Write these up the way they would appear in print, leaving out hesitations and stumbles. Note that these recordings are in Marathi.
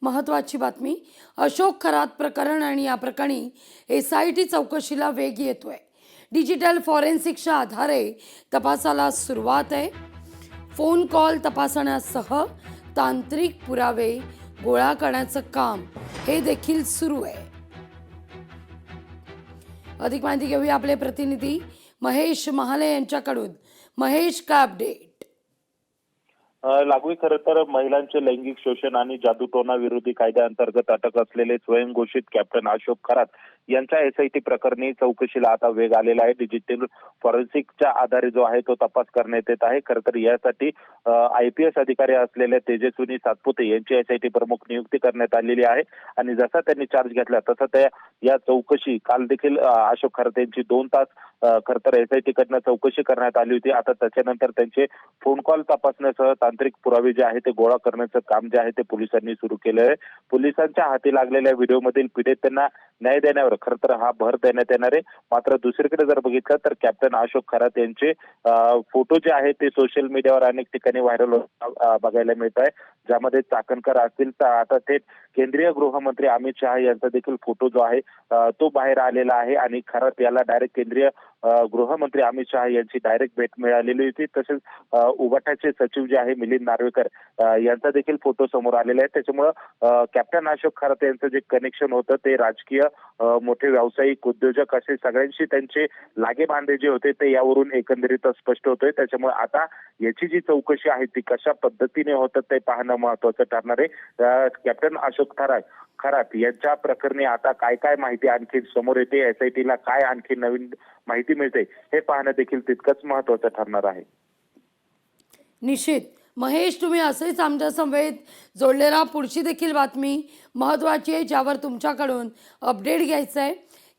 महत्त्वाची बातमी. अशोक खरात प्रकरण आणि या प्रकरणी SIT चौकशीला वेग येतोय. डिजिटल फॉरेन्सिकच्या आधारे तपासाला सुरुवात आहे. फोन कॉल तपासण्यासह तांत्रिक पुरावे गोळा करण्याचं काम हे देखील सुरू आहे. अधिक माहिती घेऊया आपले प्रतिनिधी महेश महाले यांच्याकडून. महेश, काय अपडेट? लागू खरं तर महिलांचे लैंगिक शोषण आणि जादूटोणा विरोधी कायद्याअंतर्गत अटक असलेले स्वयंघोषित कॅप्टन अशोक खरात यांच्या SIT प्रकरणी चौकशीला आता वेग आलेला आहे. डिजिटल फॉरेन्सिकच्या आधारे जो आहे तो तपास करण्यात येत आहे. खरं तर यासाठी IPS अधिकारी असलेल्या तेजस्विनी सातपुते यांची SIT प्रमुख नियुक्ती करण्यात आलेली आहे आणि जसा त्यांनी चार्ज घेतला तसा त्या या चौकशी काल देखील अशोक खरात यांची 2 तास खरं तर SIT कडनं चौकशी करण्यात आली होती. आता त्याच्यानंतर त्यांचे फोन कॉल तपासण्यासह तांत्रिक पुरावे जे आहे ते गोळा करण्याचं काम जे आहे ते पोलिसांनी सुरू केलं आहे. पोलिसांच्या हाती लागलेल्या व्हिडिओमधील पीडितांना न्याय देण्यावर खरं तर हा भर देण्यात येणार आहे. मात्र दुसरीकडे जर बघितलं तर कॅप्टन अशोक खरात यांचे फोटो जे आहेत ते सोशल मीडियावर अनेक ठिकाणी व्हायरल बघायला मिळत आहे, ज्यामध्ये चाकणकर असतील तर आता थेट केंद्रीय गृहमंत्री अमित शहा यांचा देखील फोटो जो आहे तो बाहेर आलेला आहे आणि खरात याला डायरेक्ट केंद्रीय गृहमंत्री अमित शहा यांची डायरेक्ट भेट मिळालेली होती. तसेच उबाटाचे सचिव जे आहे मिलिंद नार्वेकर यांचा देखील फोटो समोर आलेला आहे. त्याच्यामुळं कॅप्टन अशोक खरात यांचं जे कनेक्शन होतं ते राजकीय मोठे व्यावसायिक उद्योजक असे सगळ्यांशी त्यांचे लागेबांधे जे होते ते यावरून एकंदरीत स्पष्ट होतोय. त्याच्यामुळे आता याची जी चौकशी आहे ती कशा पद्धतीने होतं ते पाहणं महत्वाचं ठरणार आहे. कॅप्टन अशोक खरात यांच्या प्रकरणी आता काय काय माहिती आणखी समोर येते, SITला काय आणखी नवीन माहिती मिळते हे पाहणं देखील तितकंच महत्वाचं ठरणार आहे. निश्चित महेश, तुम्ही असेच आमच्या समवेत जोडलेला पुढची देखील बातमी महत्त्वाची आहे ज्यावर तुमच्याकडून अपडेट घ्यायचं आहे.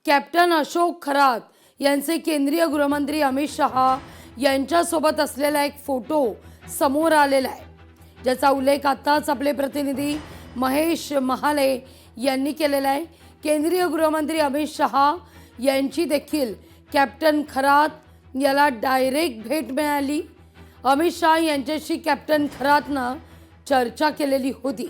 कॅप्टन अशोक खरात यांचे केंद्रीय गृहमंत्री अमित शहा यांच्यासोबत असलेला एक फोटो समोर आलेला आहे, ज्याचा उल्लेख आत्ताच आपले प्रतिनिधी महेश महाले यांनी केलेला आहे. केंद्रीय गृहमंत्री अमित शहा यांची देखील कॅप्टन खरात याला डायरेक्ट भेट मिळाली. अमित शहा यांच्याशी कॅप्टन खरातनं चर्चा केलेली होती.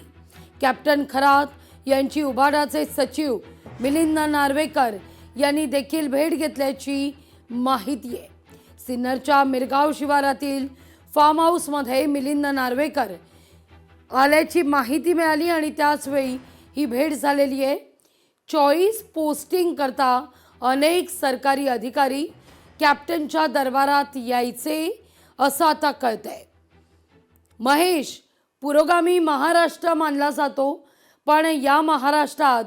कॅप्टन खरात यांची उबाडाचे सचिव मिलिंद नार्वेकर यांनी देखील भेट घेतल्याची माहिती आहे. सिन्नरच्या मिरगाव शिवारातील फार्म हाऊसमध्ये मिलिंद नार्वेकर आल्याची माहिती मिळाली आणि त्याचवेळी ही भेट झालेली आहे. चॉईस पोस्टिंग करता अनेक सरकारी अधिकारी कॅप्टनच्या दरबारात यायचे असं आता कळतंय. महेश, पुरोगामी महाराष्ट्र मानला जातो, पण या महाराष्ट्रात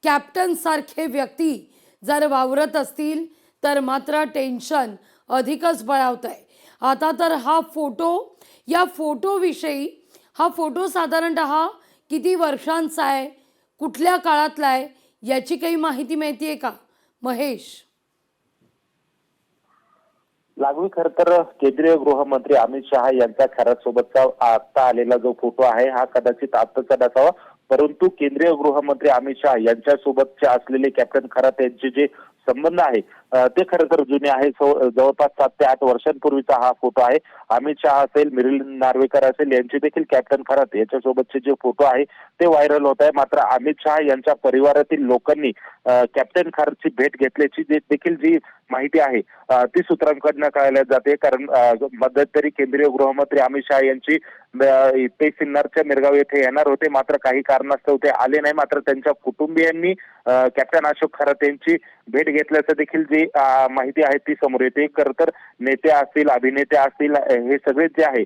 कॅप्टन सारखे व्यक्ती जर वावरत असतील तर मात्र टेन्शन अधिकच बळावतंय. आता तर या फोटोविषयी हा फोटो साधारणतः किती वर्षांचा आहे, कुठल्या काळातला आहे याची काही माहिती मिळतेय का महेश? लागू खरं तर केंद्रीय गृहमंत्री अमित शहा यांचा खरात सोबतचा आता आलेला जो फोटो आहे हा कदाचित आत्ताचा नसावा, परंतु केंद्रीय गृहमंत्री अमित शहा यांच्यासोबतचे असलेले कॅप्टन खरात यांचे जे संबंध आहे ते खरं तर जुने आहे. जवळपास 7 ते 8 वर्षांपूर्वीचा हा फोटो आहे. अमित शहा असेल, मिलिंद नार्वेकर असेल यांचे देखील कॅप्टन खरात याच्यासोबतचे जे फोटो आहे ते व्हायरल होत आहे. मात्र अमित शहा यांच्या परिवारातील लोकांनी कॅप्टन खरातची भेट घेतल्याची देखील जी माहिती आहे ती सूत्रांकडनं कळल्या जाते. कारण मध्यंतरी केंद्रीय गृहमंत्री अमित शहा यांची ते सिन्नरच्या मिरगाव येथे येणार होते, मात्र काही कारणास्तव ते आले नाही. मात्र त्यांच्या कुटुंबियांनी कॅप्टन अशोक खरात यांची भेट घेतल्याचं देखील जी माहिती आहे ती समोर येते. खरं तर नेते असतील, अभिनेते असतील, हे सगळे जे आहे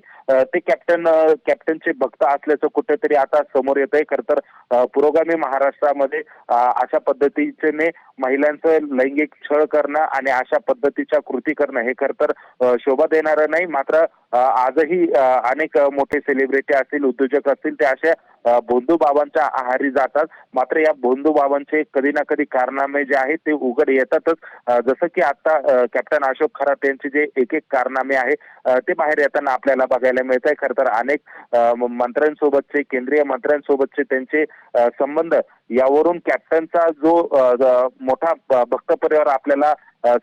ते कॅप्टनचे भक्त असल्याचं कुठेतरी आता समोर येत आहे. खरं तर पुरोगामी महाराष्ट्रामध्ये अशा पद्धतीने महिलांचं लैंगिक छळ करणं आणि अशा पद्धतीच्या कृती करणं हे खरं तर शोभा देणारं नाही. मात्र आजही अनेक मोठे सेलिब्रिटी असतील, उद्योजक असतील ते अशा भोंदू बाबांच्या आहारी जातात. मात्र या भोंदू बाबांचे कधी ना कधी कारनामे जे आहेत ते उघड येतातच. जसं की आता कॅप्टन अशोक खरात यांचे जे एक कारनामे आहे ते बाहेर येताना आपल्याला बघायला मिळत आहे. खरं तर अनेक मंत्र्यांसोबतचे, केंद्रीय मंत्र्यांसोबतचे त्यांचे संबंध यावरून कॅप्टनचा जो मोठा भक्त परिवार आपल्याला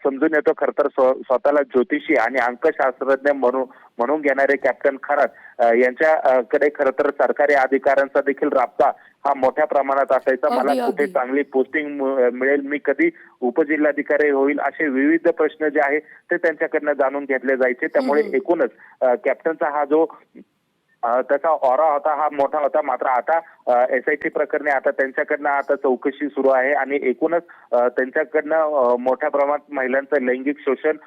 समजून येतो. खरं तर स्वतःला ज्योतिषी आणि अंकशास्त्रज्ञ म्हणून घेणारे कॅप्टन खरात यांच्याकडे खरं तर सरकारी अधिकाऱ्यांचा देखील राबता हा मोठ्या प्रमाणात असायचा. अगदी, मला कुठे अगदी. चांगली पोस्टिंग मिळेल, मी कधी उपजिल्हाधिकारी होईल, असे विविध प्रश्न जे आहे ते त्यांच्याकडनं जाणून घेतले जायचे. त्यामुळे एकूणच कॅप्टनचा हा जो त्याचा ऑरा होता हा मोठा होता. मात्र आता SIT प्रकरणी आता त्यांच्याकडनं आता चौकशी सुरू आहे आणि एकूणच त्यांच्याकडनं मोठ्या प्रमाणात महिलांचं लैंगिक शोषण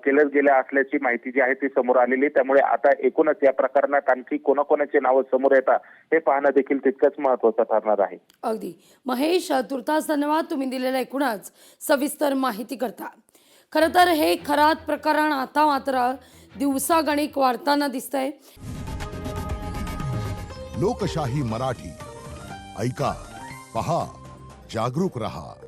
केलं गेलं असल्याची माहिती जी आहे ती समोर आलेली. त्यामुळे आता एकूणच या प्रकरणात आणखी कोणाकोणाची नावं समोर येतात हे पाहणं देखील तितकंच महत्वाचं ठरणार आहे. अगदी. महेश, तुर्तास धन्यवाद तुम्ही दिलेल्या एकूणच सविस्तर माहिती करता. खरं तर हे खरात प्रकरण आता मात्र दिवसागणिक वाढताना दिसतंय. लोकशाही मराठी ऐका, पहा, जागरूक रहा.